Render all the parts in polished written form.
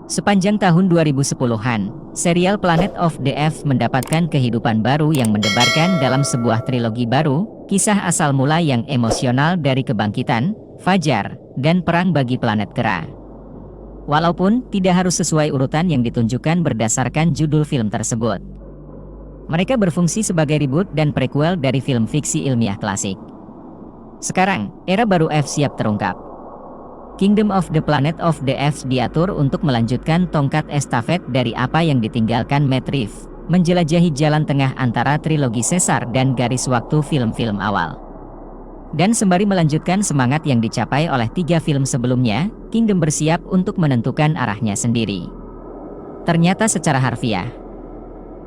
Sepanjang tahun 2010-an, serial Planet of the Apes mendapatkan kehidupan baru yang mendebarkan dalam sebuah trilogi baru, kisah asal mula yang emosional dari kebangkitan, fajar, dan perang bagi planet kera. Walaupun tidak harus sesuai urutan yang ditunjukkan berdasarkan judul film tersebut. Mereka berfungsi sebagai reboot dan prequel dari film fiksi ilmiah klasik. Sekarang, era baru Apes siap terungkap. Kingdom of the Planet of the Apes diatur untuk melanjutkan tongkat estafet dari apa yang ditinggalkan Matt Reeves, menjelajahi jalan tengah antara trilogi Caesar dan garis waktu film-film awal. Dan sembari melanjutkan semangat yang dicapai oleh 3 film sebelumnya, Kingdom bersiap untuk menentukan arahnya sendiri. Ternyata secara harfiah,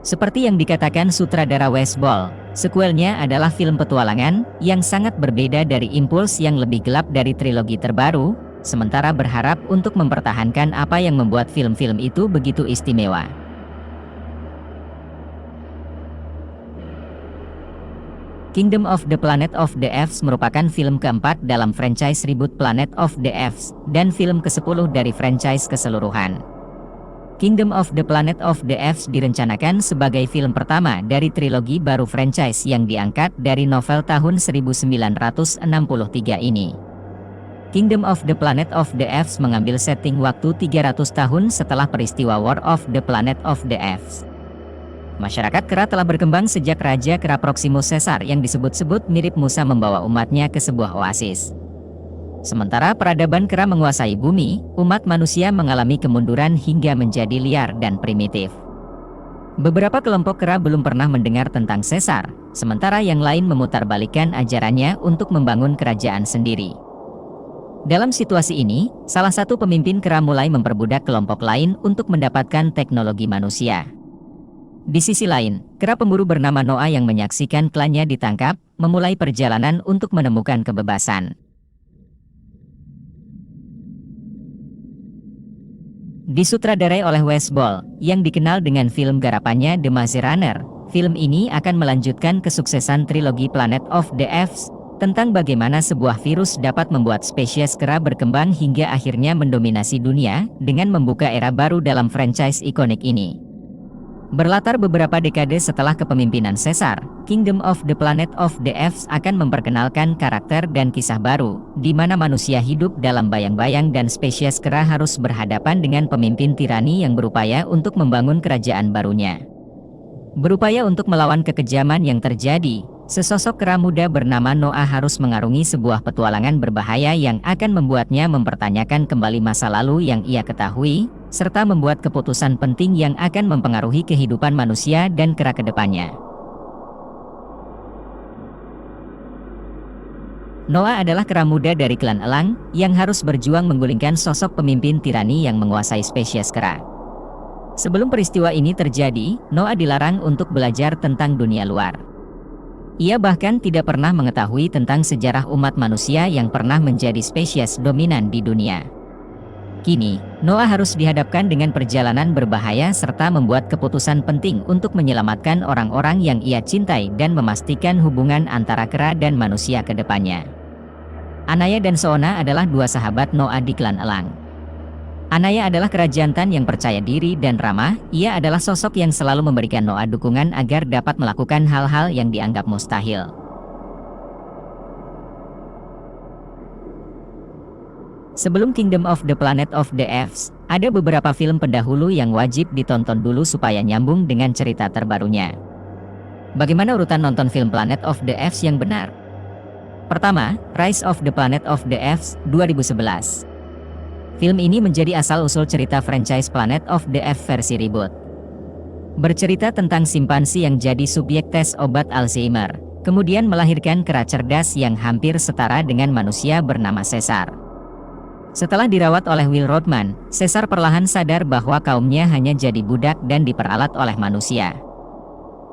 seperti yang dikatakan sutradara Wes Ball, sequelnya adalah film petualangan yang sangat berbeda dari impuls yang lebih gelap dari trilogi terbaru, sementara berharap untuk mempertahankan apa yang membuat film-film itu begitu istimewa. Kingdom of the Planet of the Apes merupakan film keempat dalam franchise reboot Planet of the Apes, dan film ke-10 dari franchise keseluruhan. Kingdom of the Planet of the Apes direncanakan sebagai film pertama dari trilogi baru franchise yang diangkat dari novel tahun 1963 ini. Kingdom of the Planet of the Apes mengambil setting waktu 300 tahun setelah peristiwa War of the Planet of the Apes. Masyarakat kera telah berkembang sejak Raja Kera Proximus Caesar yang disebut-sebut mirip Musa membawa umatnya ke sebuah oasis. Sementara peradaban kera menguasai bumi, umat manusia mengalami kemunduran hingga menjadi liar dan primitif. Beberapa kelompok kera belum pernah mendengar tentang Caesar, sementara yang lain memutarbalikkan ajarannya untuk membangun kerajaan sendiri. Dalam situasi ini, salah satu pemimpin kera mulai memperbudak kelompok lain untuk mendapatkan teknologi manusia. Di sisi lain, kera pemburu bernama Noah yang menyaksikan klannya ditangkap, memulai perjalanan untuk menemukan kebebasan. Disutradarai oleh Wes Ball, yang dikenal dengan film garapannya The Maze Runner, film ini akan melanjutkan kesuksesan trilogi Planet of the Apes, tentang bagaimana sebuah virus dapat membuat spesies kera berkembang hingga akhirnya mendominasi dunia, dengan membuka era baru dalam franchise ikonik ini. Berlatar beberapa dekade setelah kepemimpinan Caesar, Kingdom of the Planet of the Apes akan memperkenalkan karakter dan kisah baru, di mana manusia hidup dalam bayang-bayang dan spesies kera harus berhadapan dengan pemimpin tirani yang berupaya untuk membangun kerajaan barunya. Berupaya untuk melawan kekejaman yang terjadi, sesosok kera muda bernama Noah harus mengarungi sebuah petualangan berbahaya yang akan membuatnya mempertanyakan kembali masa lalu yang ia ketahui, serta membuat keputusan penting yang akan mempengaruhi kehidupan manusia dan kera ke depannya. Noah adalah kera muda dari klan Elang, yang harus berjuang menggulingkan sosok pemimpin tirani yang menguasai spesies kera. Sebelum peristiwa ini terjadi, Noah dilarang untuk belajar tentang dunia luar. Ia bahkan tidak pernah mengetahui tentang sejarah umat manusia yang pernah menjadi spesies dominan di dunia. Kini, Noah harus dihadapkan dengan perjalanan berbahaya serta membuat keputusan penting untuk menyelamatkan orang-orang yang ia cintai dan memastikan hubungan antara kera dan manusia ke depannya. Anaya dan Soona adalah 2 sahabat Noah di klan Elang. Anaya adalah kera jantan yang percaya diri dan ramah. Ia adalah sosok yang selalu memberikan Noah dukungan agar dapat melakukan hal-hal yang dianggap mustahil. Sebelum Kingdom of the Planet of the Apes, ada beberapa film pendahulu yang wajib ditonton dulu supaya nyambung dengan cerita terbarunya. Bagaimana urutan nonton film Planet of the Apes yang benar? Pertama, Rise of the Planet of the Apes, 2011. Film ini menjadi asal-usul cerita franchise Planet of the Apes versi reboot. Bercerita tentang simpansi yang jadi subjek tes obat Alzheimer, kemudian melahirkan kera cerdas yang hampir setara dengan manusia bernama Caesar. Setelah dirawat oleh Will Rodman, Caesar perlahan sadar bahwa kaumnya hanya jadi budak dan diperalat oleh manusia.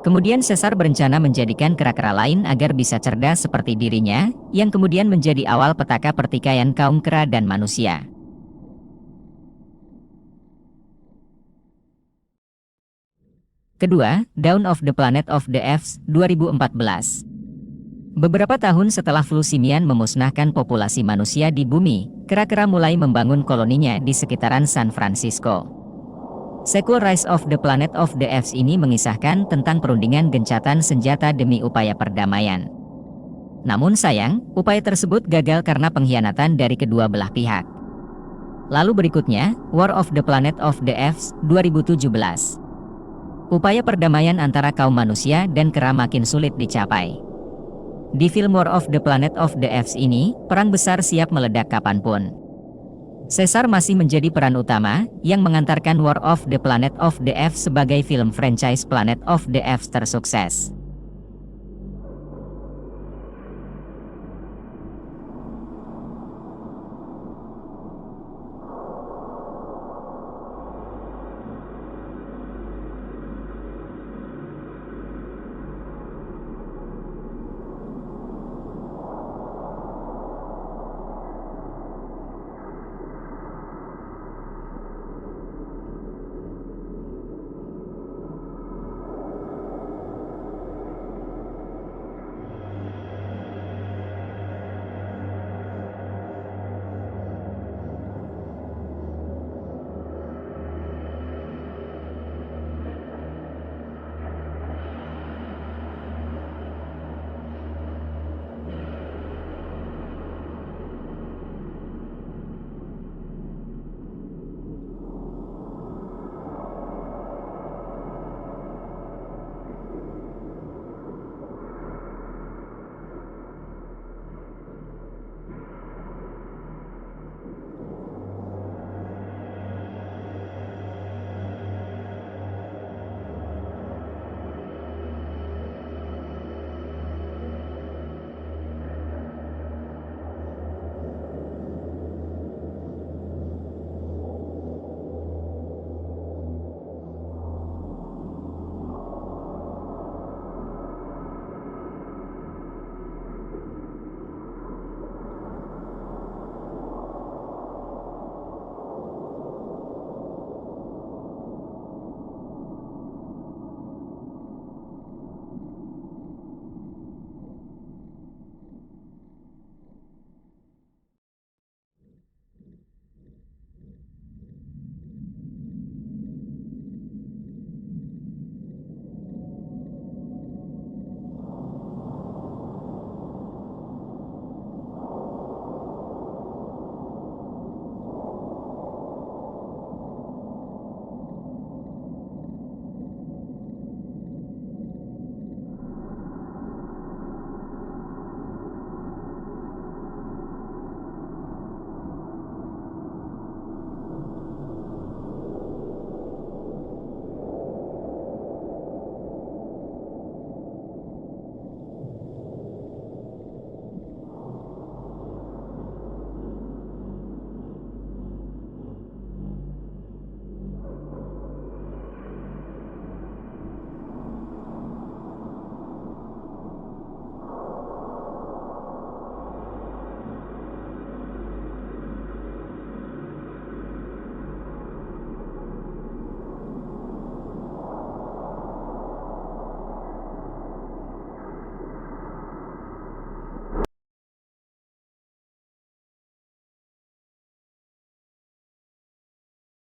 Kemudian Caesar berencana menjadikan kera-kera lain agar bisa cerdas seperti dirinya, yang kemudian menjadi awal petaka pertikaian kaum kera dan manusia. Kedua, Dawn of the Planet of the Apes, 2014. Beberapa tahun setelah flu simian memusnahkan populasi manusia di bumi, kera-kera mulai membangun koloninya di sekitaran San Francisco. Sequel Rise of the Planet of the Apes ini mengisahkan tentang perundingan gencatan senjata demi upaya perdamaian. Namun sayang, upaya tersebut gagal karena pengkhianatan dari kedua belah pihak. Lalu berikutnya, War of the Planet of the Apes, 2017. Upaya perdamaian antara kaum manusia dan kera makin sulit dicapai. Di film War of the Planet of the Apes ini, perang besar siap meledak kapanpun. Caesar masih menjadi peran utama, yang mengantarkan War of the Planet of the Apes sebagai film franchise Planet of the Apes tersukses.